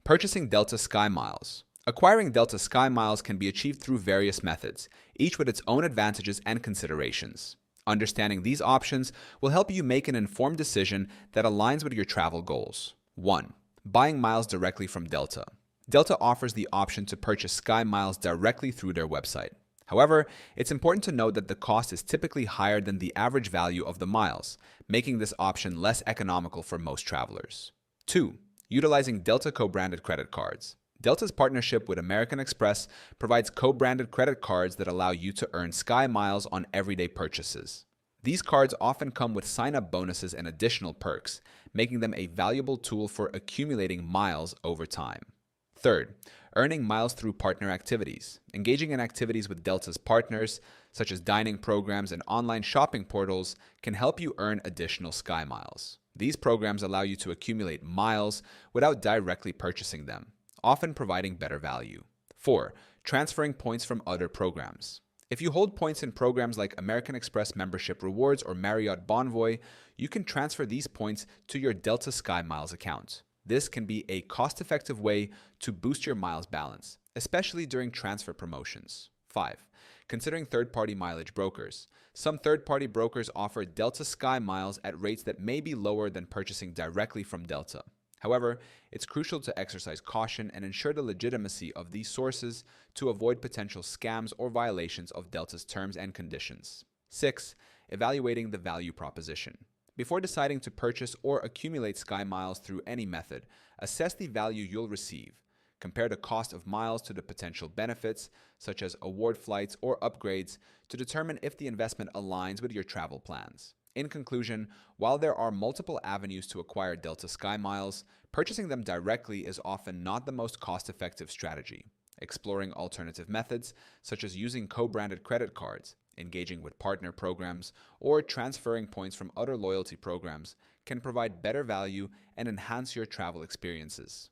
Purchasing Delta SkyMiles. Acquiring Delta SkyMiles can be achieved through various methods, each with its own advantages and considerations. Understanding these options will help you make an informed decision that aligns with your travel goals. 1. Buying miles directly from Delta. Delta offers the option to purchase SkyMiles directly through their website. However, it's important to note that the cost is typically higher than the average value of the miles, making this option less economical for most travelers. 2. Utilizing Delta co-branded credit cards. Delta's partnership with American Express provides co-branded credit cards that allow you to earn SkyMiles on everyday purchases. These cards often come with sign-up bonuses and additional perks, making them a valuable tool for accumulating miles over time. Third, earning miles through partner activities. Engaging in activities with Delta's partners, such as dining programs and online shopping portals, can help you earn additional SkyMiles. These programs allow you to accumulate miles without directly purchasing them, often providing better value. 4. Transferring points from other programs. If you hold points in programs like American Express Membership Rewards or Marriott Bonvoy, you can transfer these points to your Delta SkyMiles account. This can be a cost-effective way to boost your miles balance, especially during transfer promotions. 5. Considering third-party mileage brokers. Some third-party brokers offer Delta SkyMiles at rates that may be lower than purchasing directly from Delta. However, it's crucial to exercise caution and ensure the legitimacy of these sources to avoid potential scams or violations of Delta's terms and conditions. 6. Evaluating the value proposition. Before deciding to purchase or accumulate SkyMiles through any method, assess the value you'll receive. Compare the cost of miles to the potential benefits, such as award flights or upgrades, to determine if the investment aligns with your travel plans. In conclusion, while there are multiple avenues to acquire Delta SkyMiles, purchasing them directly is often not the most cost-effective strategy. Exploring alternative methods, such as using co-branded credit cards, engaging with partner programs, or transferring points from other loyalty programs, can provide better value and enhance your travel experiences.